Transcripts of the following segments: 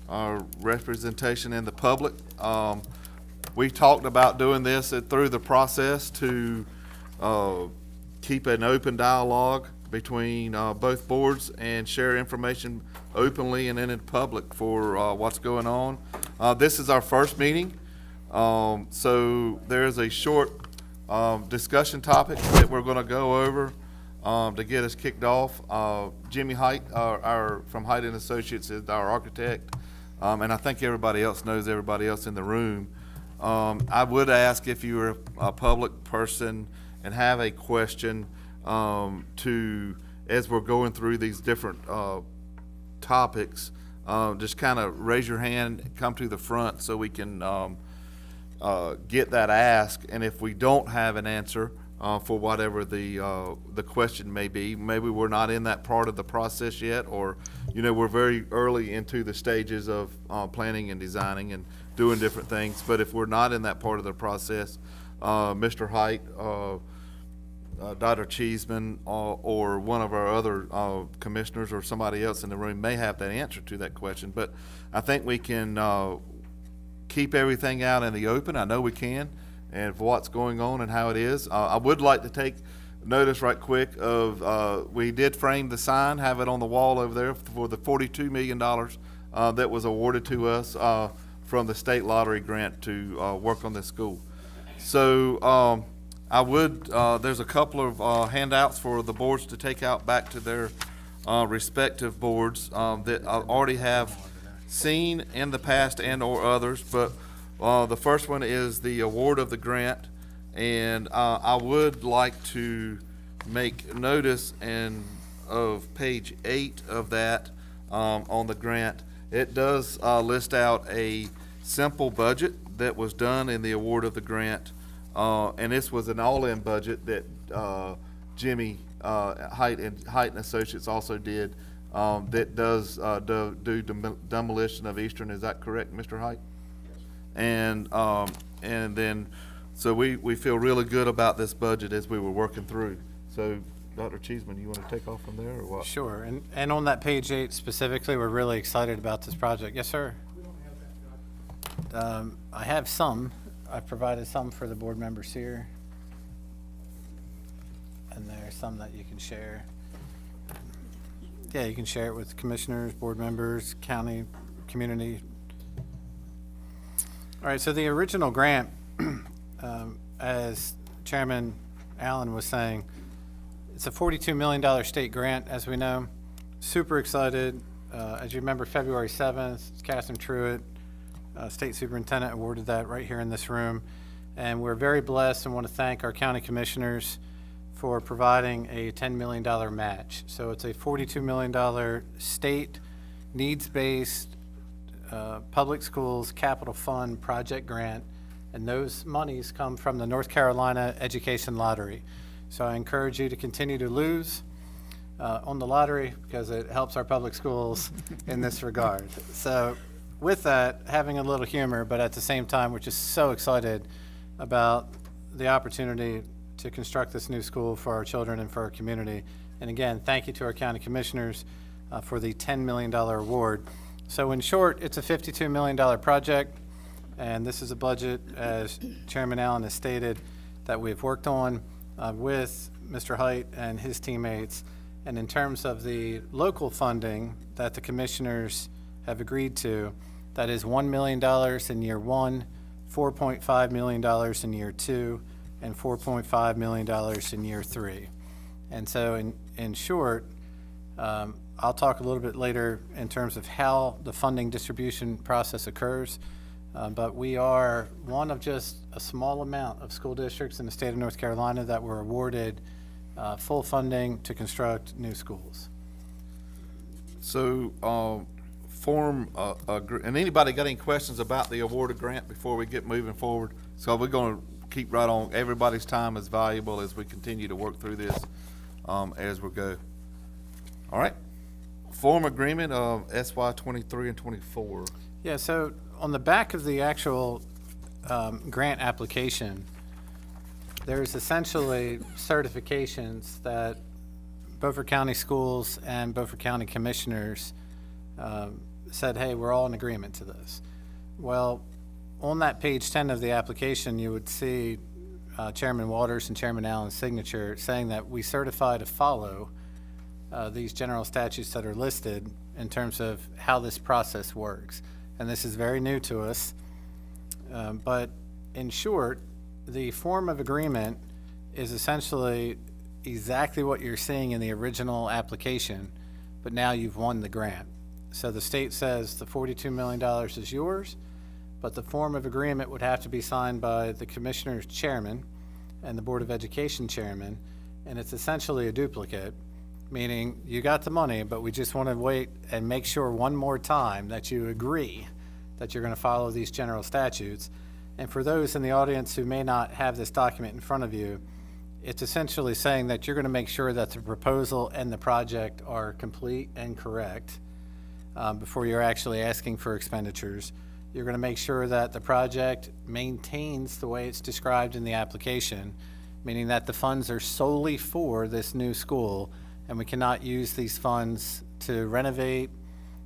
representation in the public. We talked about doing this through the process to keep an open dialogue between both boards and share information openly and in public for what's going on. This is our first meeting, so there's a short discussion topic that we're going to go over to get us kicked off. Jimmy Height, from Height and Associates, is our architect, and I think everybody else knows everybody else in the room. I would ask if you were a public person and have a question as we're going through these different topics, just kind of raise your hand, come to the front so we can get that asked. And if we don't have an answer for whatever the question may be, maybe we're not in that part of the process yet, or we're very early into the stages of planning and designing and doing different things. But if we're not in that part of the process, Mr. Height, Dr. Cheeseman, or one of our other commissioners or somebody else in the room may have that answer to that question. But I think we can keep everything out in the open. I know we can, and for what's going on and how it is. I would like to take notice right quick of we did frame the sign, have it on the wall over there for the $42 million that was awarded to us from the state lottery grant to work on this school. So I would, there's a couple of handouts for the boards to take out back to their respective boards that I already have seen in the past and or others, but the first one is the award of the grant, and I would like to make notice of page 8 of that on the grant. It does list out a simple budget that was done in the award of the grant. And this was an all-in budget that Jimmy Height and Associates also did. That does do demolition of Eastern. Is that correct, Mr. Height? Yes. And then, so we feel really good about this budget as we were working through. So, Dr. Cheeseman, you want to take off from there, or what? Sure. And on that page 8 specifically, we're really excited about this project. Yes, sir. We don't have that. I have some. I've provided some for the board members here, and there's some that you can share. Yeah, you can share it with commissioners, board members, county, community. All right, so the original grant, as Chairman Allen was saying, it's a $42 million state grant, as we know. Super excited. As you remember, February 7th, Catherine Truitt, State Superintendent, awarded that right here in this room. And we're very blessed and want to thank our county commissioners for providing a $10 million match. So it's a $42 million state needs-based public schools capital fund project grant, and those monies come from the North Carolina Education Lottery. So I encourage you to continue to lose on the lottery, because it helps our public schools in this regard. So with that, having a little humor, but at the same time, we're just so excited about the opportunity to construct this new school for our children and for our community. And again, thank you to our county commissioners for the $10 million award. So in short, it's a $52 million project, and this is a budget, as Chairman Allen has stated, that we've worked on with Mr. Height and his teammates. And in terms of the local funding that the commissioners have agreed to, that is $1 million in year 1, $4.5 million in year 2, and $4.5 million in year 3. And so in short, I'll talk a little bit later in terms of how the funding distribution process occurs, but we are one of just a small amount of school districts in the state of North Carolina that were awarded full funding to construct new schools. So, and anybody got any questions about the awarded grant before we get moving forward? So we're going to keep right on. Everybody's time is valuable as we continue to work through this as we go. All right. Form agreement of SY 23 and 24. Yeah, so on the back of the actual grant application, there's essentially certifications that Beaufort County Schools and Beaufort County Commissioners said, hey, we're all in agreement to this. Well, on that page 10 of the application, you would see Chairman Waters and Chairman Allen's signature saying that we certify to follow these general statutes that are listed in terms of how this process works. And this is very new to us. But in short, the form of agreement is essentially exactly what you're seeing in the original application, but now you've won the grant. So the state says the $42 million is yours, but the form of agreement would have to be signed by the commissioner's chairman and the Board of Education chairman, and it's essentially a duplicate, meaning you got the money, but we just want to wait and make sure one more time that you agree that you're going to follow these general statutes. And for those in the audience who may not have this document in front of you, it's essentially saying that you're going to make sure that the proposal and the project are complete and correct before you're actually asking for expenditures. You're going to make sure that the project maintains the way it's described in the application, meaning that the funds are solely for this new school, and we cannot use these funds to renovate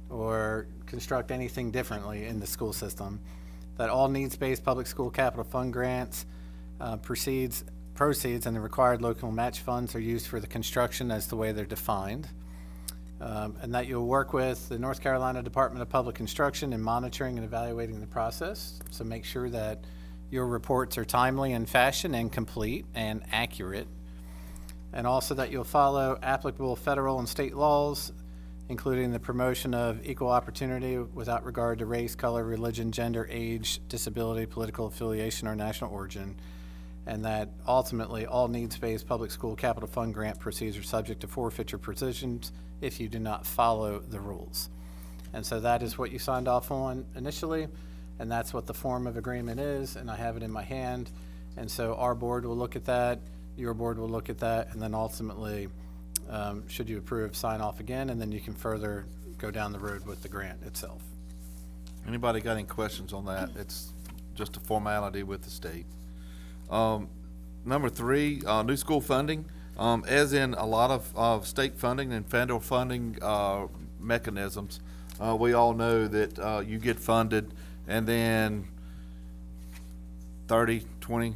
or construct anything differently in the school system. That all needs-based public school capital fund grants, proceeds and the required local match funds are used for the construction as the way they're defined. And that you'll work with the North Carolina Department of Public Construction in monitoring and evaluating the process. So make sure that your reports are timely in fashion and complete and accurate. And also that you'll follow applicable federal and state laws, including the promotion of equal opportunity without regard to race, color, religion, gender, age, disability, political affiliation, or national origin. And that ultimately all needs-based public school capital fund grant proceeds are subject to forfeiture provisions if you do not follow the rules. And so that is what you signed off on initially, and that's what the form of agreement is, and I have it in my hand. And so our board will look at that, your board will look at that, and then ultimately, should you approve, sign off again, and then you can further go down the road with the grant itself. Anybody got any questions on that? It's just a formality with the state. Number 3, new school funding. As in a lot of state funding and federal funding mechanisms, we all know that you get funded and then 30, 20,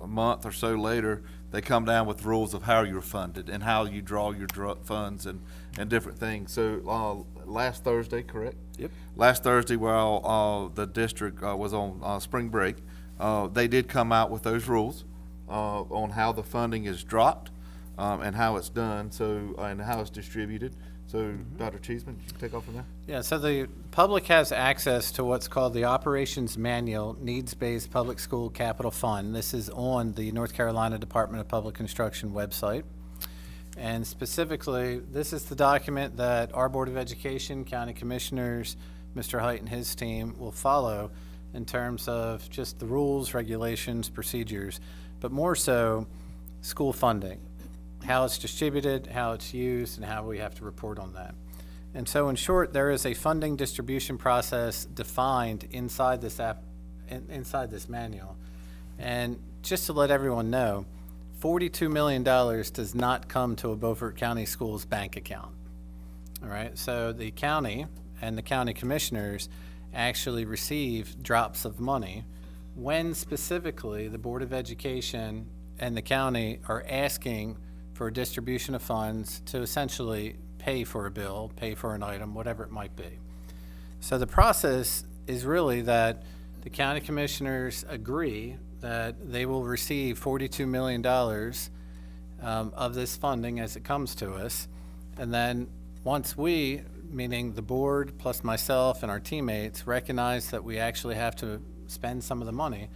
a month or so later, they come down with rules of how you're funded and how you draw your funds and different things. So last Thursday, correct? Yep. Last Thursday, while the district was on spring break, they did come out with those rules on how the funding is dropped and how it's done, and how it's distributed. So, Dr. Cheeseman, you can take off from there. Yeah, so the public has access to what's called the Operations Manual Needs-Based Public School Capital Fund. This is on the North Carolina Department of Public Construction website. And specifically, this is the document that our Board of Education, County Commissioners, Mr. Height and his team will follow in terms of just the rules, regulations, procedures, but more so school funding, how it's distributed, how it's used, and how we have to report on that. And so in short, there is a funding distribution process defined inside this inside this manual. And just to let everyone know, $42 million does not come to a Beaufort County Schools bank account. All right, so the county and the county commissioners actually receive drops of money when specifically the Board of Education and the county are asking for a distribution of funds to essentially pay for a bill, pay for an item, whatever it might be. So the process is really that the county commissioners agree that they will receive $42 million of this funding as it comes to us. And then once we, meaning the board plus myself and our teammates, recognize that we actually have to spend some of the money,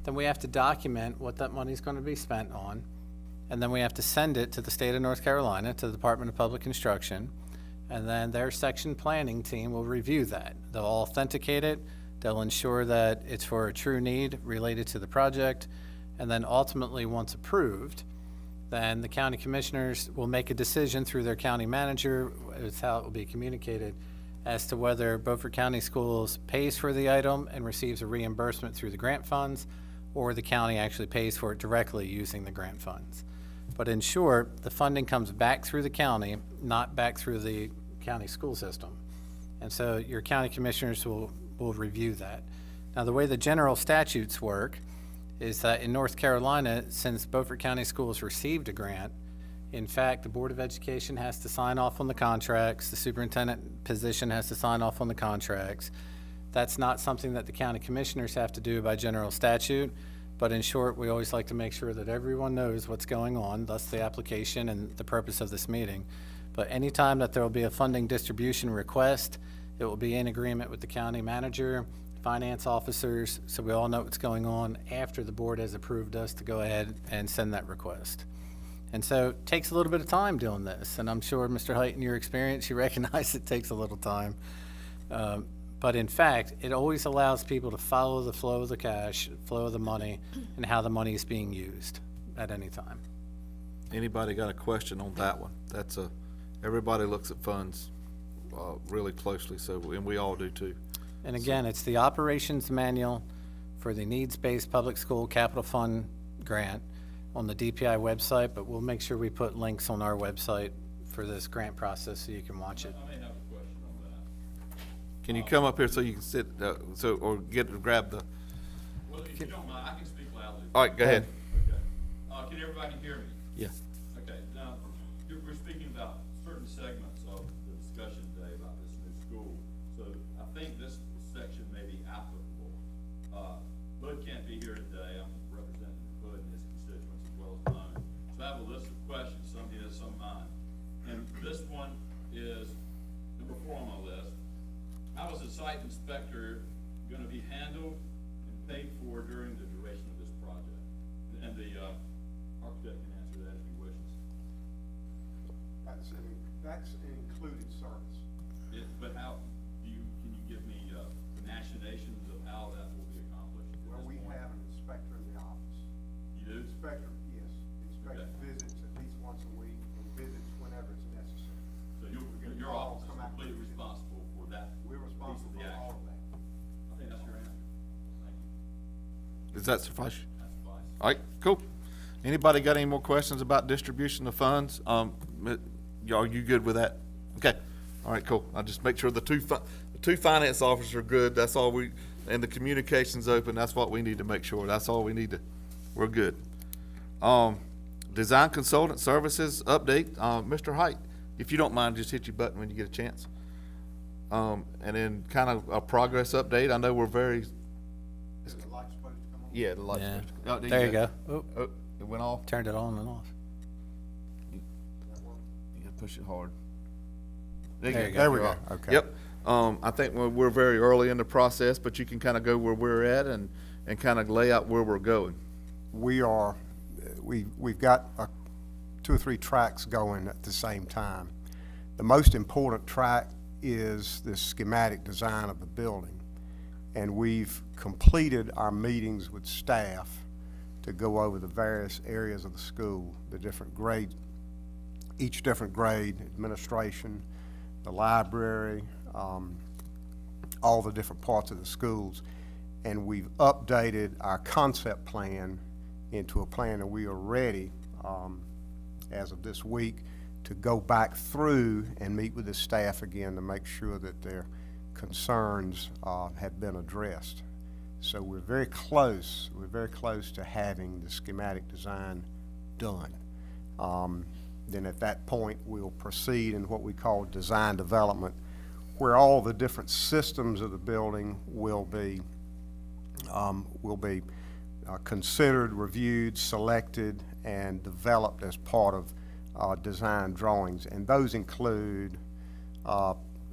then we have to document what that money is going to be spent on. And then we have to send it to the state of North Carolina, to the Department of Public Construction, and then their section planning team will review that. They'll authenticate it, they'll ensure that it's for a true need related to the project, and then ultimately, once approved, then the county commissioners will make a decision through their county manager, it's how it will be communicated, as to whether Beaufort County Schools pays for the item and receives a reimbursement through the grant funds, or the county actually pays for it directly using the grant funds. But in short, the funding comes back through the county, not back through the county school system. And so your county commissioners will review that. Now, the way the general statutes work is that in North Carolina, since Beaufort County Schools received a grant, in fact, the Board of Education has to sign off on the contracts, the superintendent position has to sign off on the contracts. That's not something that the county commissioners have to do by general statute, but in short, we always like to make sure that everyone knows what's going on, thus the application and the purpose of this meeting. But anytime that there will be a funding distribution request, it will be in agreement with the county manager, finance officers, so we all know what's going on after the board has approved us to go ahead and send that request. And so it takes a little bit of time doing this, and I'm sure, Mr. Height, in your experience, you recognize it takes a little time. But in fact, it always allows people to follow the flow of the cash, flow of the money, and how the money is being used at any time. Anybody got a question on that one? Everybody looks at funds really closely, so, and we all do too. And again, it's the operations manual for the needs-based public school capital fund grant on the DPI website, but we'll make sure we put links on our website for this grant process so you can watch it. I may have a question on that. Can you come up here so you can sit, or grab the, Well, if you don't mind, I can speak loudly. all right, go ahead. Okay. Can everybody hear me? Yeah. Okay, now, we're speaking about certain segments of the discussion today about this new school. So I think this section may be applicable. Hood can't be here today. I'm representing Hood and his constituents as well as mine. So I have a list of questions, some his, some mine. And this one is number 4 on my list. How is the site inspector gonna be handled and paid for during the duration of this project? And the architect can answer that if he wishes. That's an included service. But how, can you give me the machinations of how that will be accomplished at Well, this we point? have an inspector in the office. You do? Inspector, yes. The inspector Okay. visits at least once a week and visits whenever it's necessary. So your All office is come out. completely responsible for that We're piece of responsible the for all action? of that. I think that's your answer. Thank you. Does that suffice? That's advice. All right, cool. Anybody got any more questions about distribution of funds? Are you good with that? Okay, all right, cool. I'll just make sure the two finance officers are good, that's all and the communication's open, that's what we need to make sure, that's all we need to, we're good. Design consultant services update, Mr. Height, if you don't mind, just hit your button when you get a chance. And then kind of a progress update, I know we're very, Is the light supposed to come on? yeah, the lights. Yeah. Oh, There you go. Oh, Oh, it went off? turned it on and off. That work? You gotta push it hard. There you go. There we You're go. up. Okay. Yep. I think we're very early in the process, but you can kind of go where we're at and kind of lay out where we're going. We've got 2 or 3 tracks going at the same time. The most important track is the schematic design of the building. And we've completed our meetings with staff to go over the various areas of the school, the different grades, each different grade, administration, the library, all the different parts of the schools. And we've updated our concept plan into a plan, and we are ready, as of this week, to go back through and meet with the staff again to make sure that their concerns have been addressed. So we're very close to having the schematic design done. Then at that point, we'll proceed in what we call design development, where all the different systems of the building will be considered, reviewed, selected, and developed as part of design drawings. And those include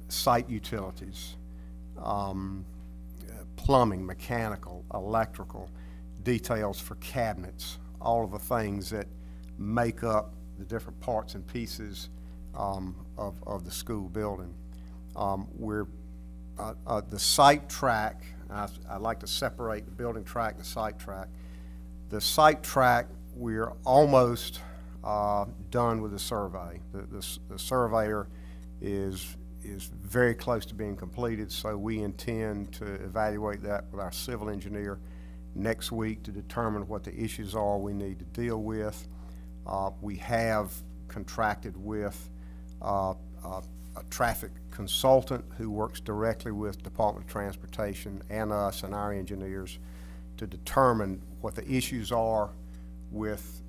site utilities, plumbing, mechanical, electrical, details for cabinets, all of the things that make up the different parts and pieces of the school building. The site track, I like to separate the building track and the site track. The site track, we're almost done with the survey. The surveyor is very close to being completed, so we intend to evaluate that with our civil engineer next week to determine what the issues are we need to deal with. We have contracted with a traffic consultant who works directly with Department of Transportation and us and our engineers to determine what the issues are with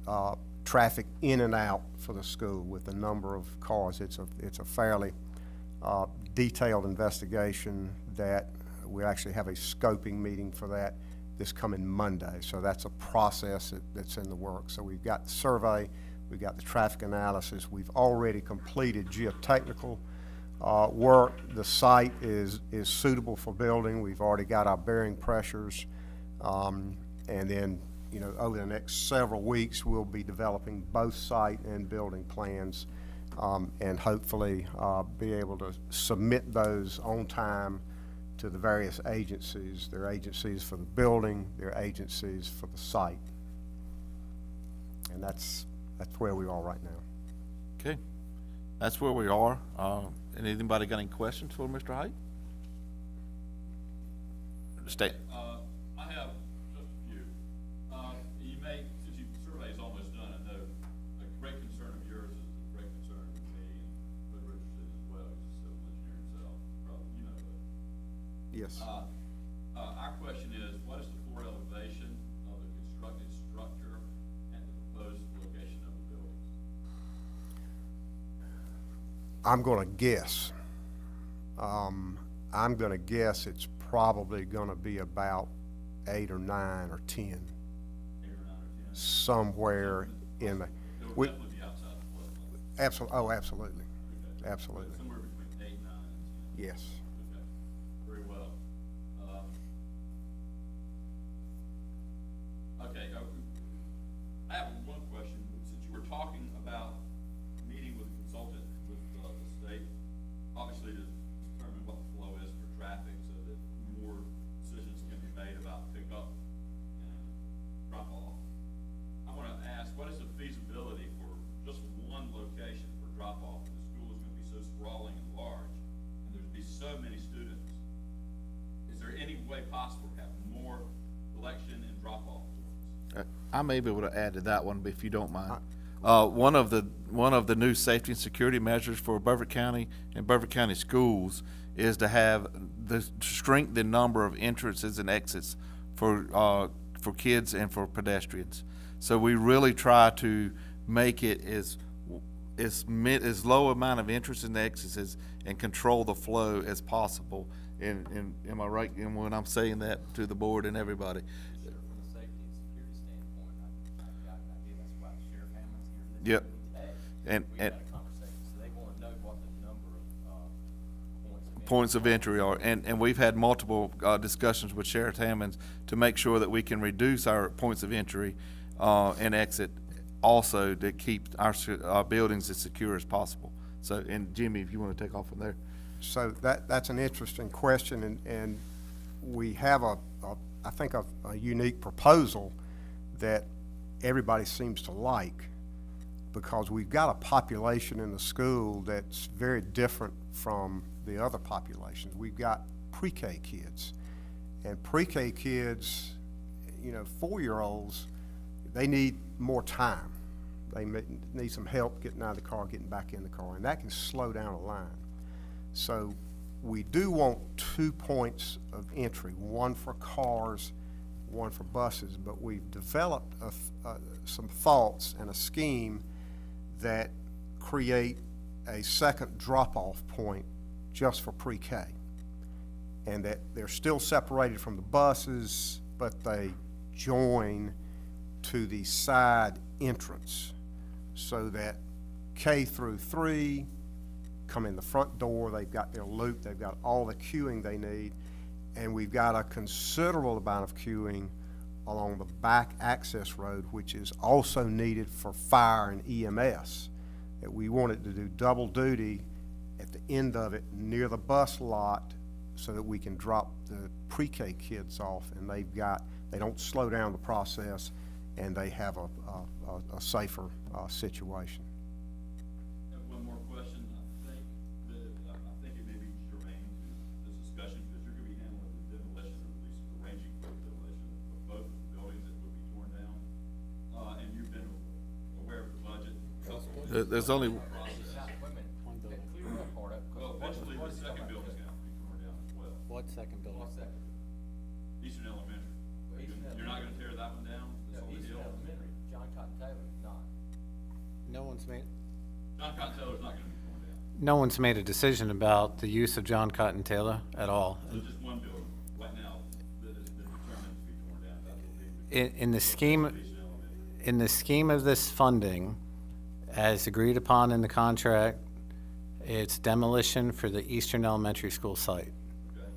traffic in and out for the school with the number of cars. It's a fairly detailed investigation that we actually have a scoping meeting for that this coming Monday. So that's a process that's in the works. So we've got the survey, we've got the traffic analysis, we've already completed geotechnical work. The site is suitable for building. We've already got our bearing pressures. And then, you know, over the next several weeks, we'll be developing both site and building plans, and hopefully be able to submit those on time to the various agencies. There are agencies for the building, there are agencies for the site. And that's where we are right now. Okay, that's where we are. And anybody got any questions for Mr. Height? State. I have just a few. You may, since your survey is almost done, I know a great concern of yours is a great concern of me and Wood Richardson as well. He's a civil engineer himself, probably, you know that. Yes. Our question is, what is the floor elevation of the constructed structure and the proposed location of the buildings? I'm gonna guess. I'm gonna guess it's probably gonna be about 8 or 9 or 10, 8 or 9 or 10? somewhere in the. It we- would definitely be outside the floodplain. Absolutely, absolutely, Okay. absolutely. Somewhere between 8, 9, and 10. Yes. Okay, very well. Okay, I have one question. Since you were talking about meeting with a consultant with the state, obviously to determine what the flow is for traffic so that more decisions can be made about pickup and drop-off. I want to ask, what is the feasibility for just one location for drop-off? The school is going to be so sprawling and large, and there'd be so many students. Is there any way possible to have more collection and drop-off points? I may be able to add to that one, if you don't mind. One of the new safety and security measures for Beaufort County and Beaufort County schools is to have the strength and number of entrances and exits for kids and for pedestrians. So we really try to make it as low amount of entrances and exits and control the flow as possible. And am I right in when I'm saying that to the board and everybody? Sure, from a safety and security standpoint, I've got an idea, that's why Sheriff Hammond's here in the Yep. meeting today. And- We've had a conversation, so they wanna know what the number of, Points of entry are, and we've had multiple discussions with Sheriff Hammonds to make sure that we can reduce our points of entry and exit, also to keep our buildings as secure as possible. So, and Jimmy, if you want to take off from there. So that's an interesting question, and we have I think a unique proposal that everybody seems to like, because we've got a population in the school that's very different from the other populations. We've got pre-K kids, and pre-K kids, you know, 4-year-olds, they need more time. They need some help getting out of the car, getting back in the car, and that can slow down a line. So we do want 2 points of entry, one for cars, one for buses, but we've developed some thoughts and a scheme that create a second drop-off point just for pre-K. And that they're still separated from the buses, but they join to the side entrance, so that K through 3 come in the front door, they've got their loop, they've got all the queuing they need, and we've got a considerable amount of queuing along the back access road, which is also needed for fire and EMS. That we wanted to do double duty at the end of it near the bus lot, so that we can drop the pre-K kids off, and they don't slow down the process, and they have a safer situation. I have one more question. I think it may be germane to this discussion, because you're gonna be handling the demolition, or at least arranging for the demolition of both of the buildings that would be torn down. And you've been aware of the budget. There's only, Wait a minute, clear that part up, Eastern Elementary. Eastern You're not gonna tear that one down? That's all the Eastern deal? Elementary, John Cotton Taylor is not. No one's made, John Cotton Taylor's not gonna be torn down. no one's made a decision about the use of John Cotton Taylor at all. There's just one building right now that is determined to be torn down. That will be In the scheme, Eastern Elementary. in the scheme of this funding, as agreed upon in the contract, it's demolition for the Eastern Elementary School site. Okay.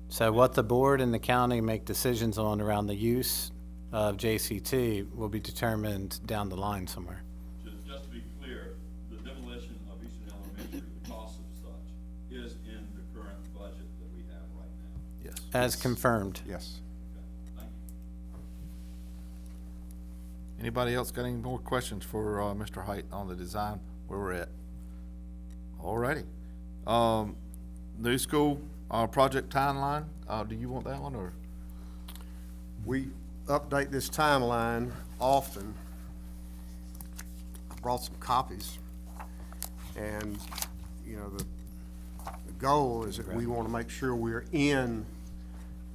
So what the board and the county make decisions on around the use of JCT will be determined down the line somewhere. Just to be clear, the demolition of Eastern Elementary, the cost of such, is in the current budget that we have right now. Yes. As confirmed. Yes. Okay, thank you. Anybody else got any more questions for, Mr. Height on the design, where we're at? Alrighty. New school, project timeline, do you want that one, or? We update this timeline often. I brought some copies. And, you know, the goal is that we want to make sure we're in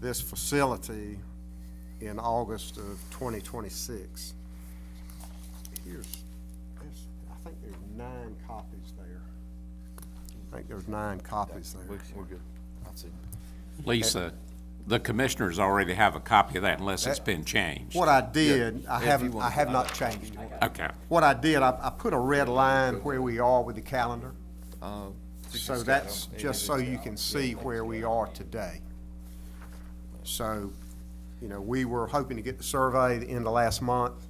this facility in August of 2026. I think there's 9 copies there. I think there's 9 copies there. We're good. I'll see. Lisa, the commissioners already have a copy of that unless it's been changed. What I did, I if you want have not changed it. Okay. What I did, I put a red line where we are with the calendar. So that's just so you can see where we are today. So, you know, we were hoping to get the survey the end of last month.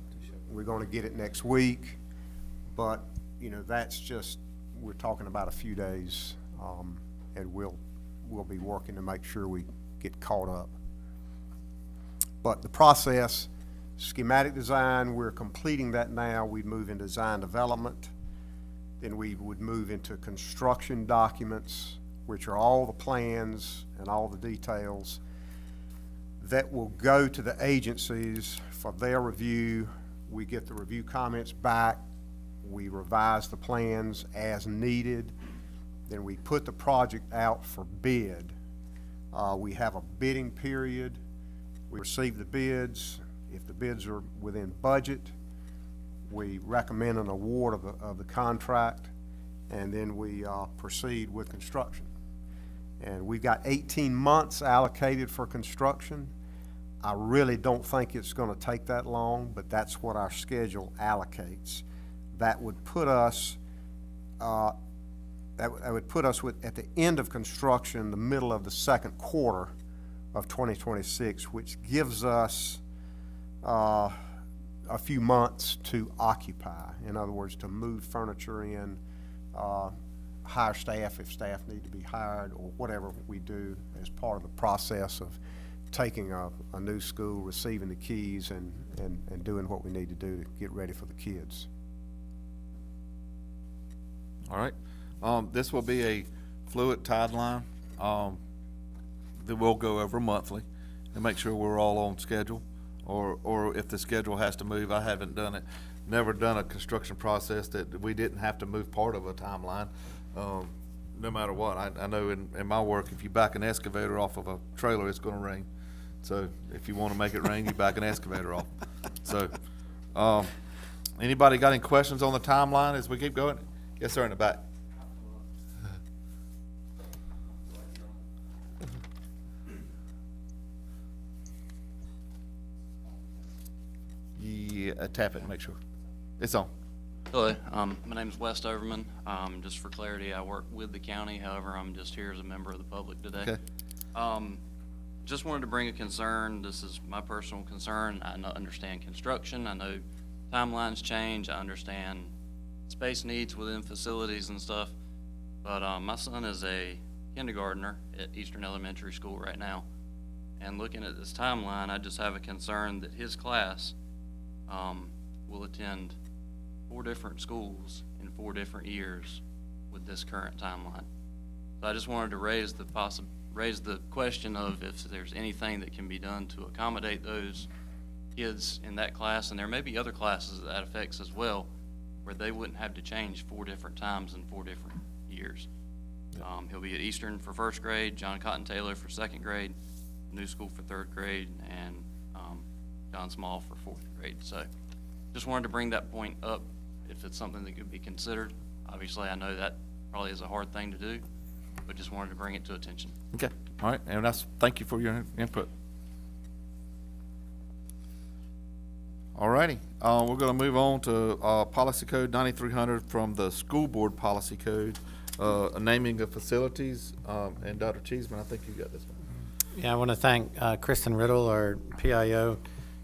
We're gonna get it next week. But, you know, that's just, we're talking about a few days, and we'll be working to make sure we get caught up. But the process, schematic design, we're completing that now. We move into design development. Then we would move into construction documents, which are all the plans and all the details that will go to the agencies for their review. We get the review comments back. We revise the plans as needed. Then we put the project out for bid. We have a bidding period. We receive the bids. If the bids are within budget, we recommend an award of the contract, and then we proceed with construction. And we've got 18 months allocated for construction. I really don't think it's gonna take that long, but that's what our schedule allocates. That would put us, that would put us at the end of construction, the middle of the second quarter of 2026, which gives us a few months to occupy. In other words, to move furniture in, hire staff if staff need to be hired, or whatever we do as part of the process of taking a new school, receiving the keys, and doing what we need to do to get ready for the kids. All right. This will be a fluid timeline, that we'll go over monthly and make sure we're all on schedule. Or if the schedule has to move, I haven't done it, never done a construction process that we didn't have to move part of a timeline, no matter what. I know in my work, if you back an excavator off of a trailer, it's gonna rain. So if you wanna make it rain, you back an excavator off. So, anybody got any questions on the timeline as we keep going? Yes, sir, in the back. Yeah, tap it and make sure. It's on. Hello, my name is Wes Overman. Just for clarity, I work with the county, however, I'm just here as a member of the public today. Okay. Just wanted to bring a concern. This is my personal concern. I understand construction. I know timelines change. I understand space needs within facilities and stuff. But my son is a kindergartner at Eastern Elementary School right now. And looking at this timeline, I just have a concern that his class will attend 4 different schools in 4 different years with this current timeline. So I just wanted to raise the question of if there's anything that can be done to accommodate those kids in that class, and there may be other classes that affects as well, where they wouldn't have to change 4 different times in 4 different years. He'll be at Eastern for 1st grade, John Cotton Taylor for 2nd grade, new school for third grade and John Small for fourth grade. So just wanted to bring that point up if it's something that could be considered. Obviously, I know that probably is a hard thing to do, but just wanted to bring it to attention. Okay, all right, and thank you for your input. All righty, we're gonna move on to, Policy Code 9300 from the School Board Policy Code, naming of facilities, and Dr. Cheeseman, I think you got this one. Yeah, I want to thank Kristen Riddle, our PIO,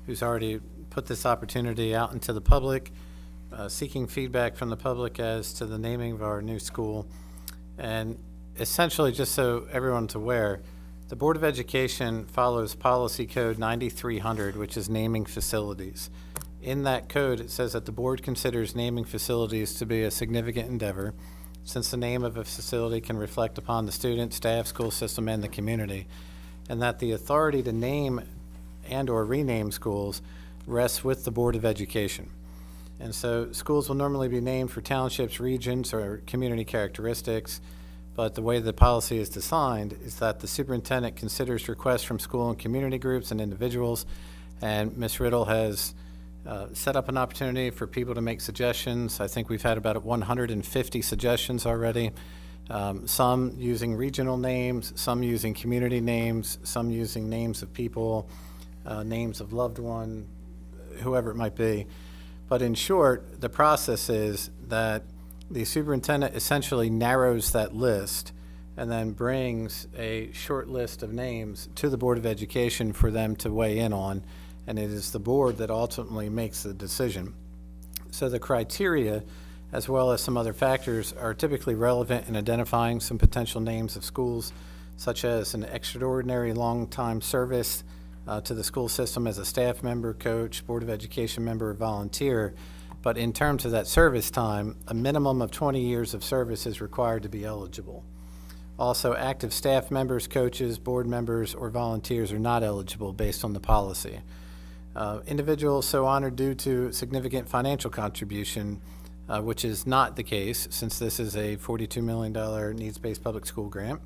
who's already put this opportunity out into the public, seeking feedback from the public as to the naming of our new school. And essentially, just so everyone's aware, the Board of Education follows Policy Code 9300, which is naming facilities. In that code, it says that the board considers naming facilities to be a significant endeavor, since the name of a facility can reflect upon the student, staff, school system, and the community, and that the authority to name and/or rename schools rests with the Board of Education. And so schools will normally be named for townships, regions, or community characteristics, but the way the policy is designed is that the superintendent considers requests from school and community groups and individuals, and Ms. Riddle has set up an opportunity for people to make suggestions. I think we've had about 150 suggestions already, some using regional names, some using community names, some using names of people, names of loved one, whoever it might be. But in short, the process is that the superintendent essentially narrows that list and then brings a short list of names to the Board of Education for them to weigh in on, and it is the board that ultimately makes the decision. So the criteria, as well as some other factors, are typically relevant in identifying some potential names of schools, such as an extraordinary long-time service to the school system as a staff member, coach, Board of Education member, or volunteer. But in terms of that service time, a minimum of 20 years of service is required to be eligible. Also, active staff members, coaches, board members, or volunteers are not eligible based on the policy. Individuals so honored due to significant financial contribution, which is not the case since this is a $42 million needs-based public school grant.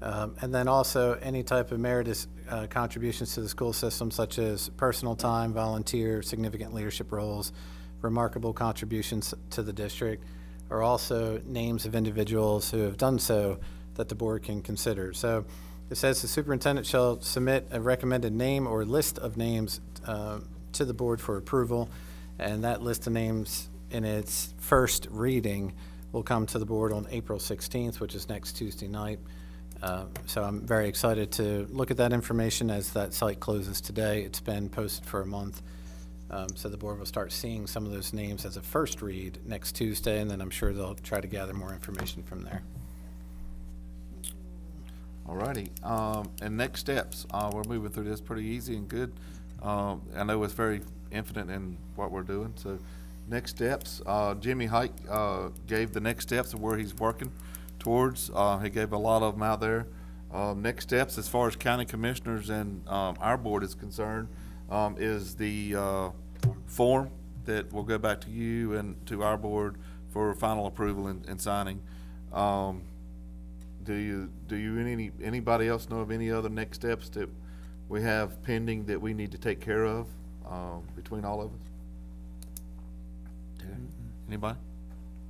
And then also any type of meritorious contributions to the school system, such as personal time, volunteer, significant leadership roles, remarkable contributions to the district, are also names of individuals who have done so that the board can consider. So it says the superintendent shall submit a recommended name or list of names to the board for approval, and that list of names in its first reading will come to the board on April 16th, which is next Tuesday night. So I'm very excited to look at that information as that site closes today. It's been posted for a month. So the board will start seeing some of those names as a first read next Tuesday, and then I'm sure they'll try to gather more information from there. All righty, and next steps, we're moving through this pretty easy and good. I know it's very infinite in what we're doing, so next steps, Jimmy Hike gave the next steps of where he's working towards. He gave a lot of them out there. Next steps, as far as county commissioners and our board is concerned, is the form that will go back to you and to our board for final approval and signing. Do anybody else know of any other next steps that we have pending that we need to take care of between all of us? Anybody?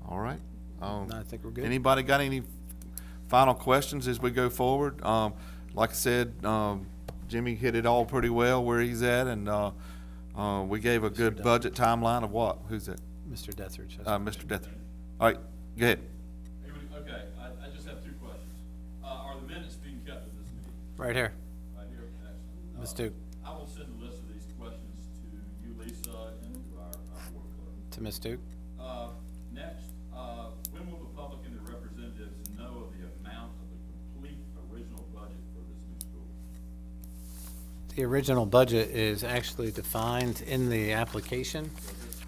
All right. I think we're good. Anybody got any final questions as we go forward? Like I said, Jimmy hit it all pretty well where he's at, and we gave a good budget timeline of what? Who's that? Mr. Deathridge. Mr. Deathridge. All right, go ahead. Okay, I just have two questions. Are the minutes being kept at this meeting? Right here, Right here, excellent. Ms. Duke, I will send a list of these questions to you, Lisa, and to our board clerk. to Ms. Duke. Next, when will the public and the representatives know of the amount of the complete original budget for this new school? The original budget is actually defined in the application,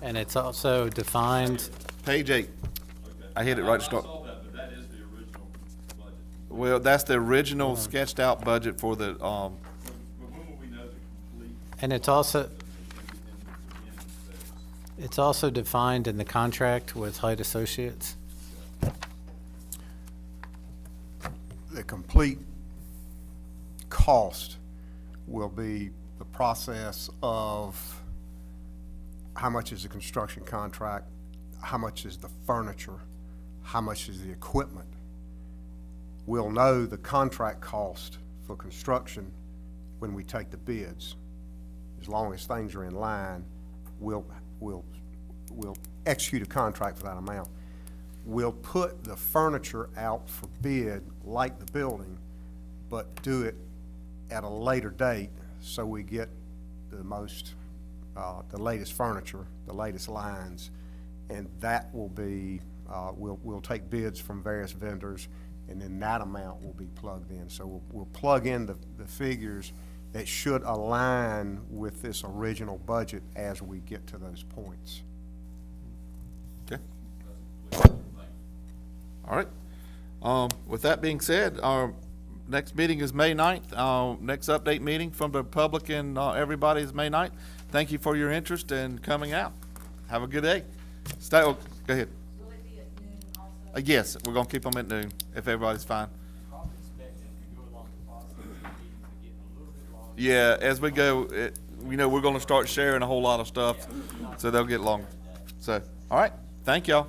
and it's also defined, Page 8. Okay. I hit it right to start. I saw that, but that is the original budget. Well, that's the original sketched out budget for the, But when will we know the complete? and it's also, in phase? it's also defined in the contract with Height Associates. The complete cost will be the process of how much is the construction contract, how much is the furniture, how much is the equipment. We'll know the contract cost for construction when we take the bids. As long as things are in line, we'll execute a contract for that amount. We'll put the furniture out for bid like the building, but do it at a later date so we get the most, the latest furniture, the latest lines, and that will be, we'll take bids from various vendors, and then that amount will be plugged in. So we'll plug in the figures that should align with this original budget as we get to those points. Okay. All right. With that being said, our next meeting is May 9th. Our next update meeting from the public and everybody is May 9th. Thank you for your interest and coming out. Have a good day. Stay, oh, go ahead. Will it be at noon also? Yes, we're gonna keep them at noon, if everybody's fine. Probably expect as we go along the process, the meetings are getting a little bit longer. Yeah, as we go, we're gonna start sharing a whole lot of stuff, so they'll get longer. So, all right, thank y'all.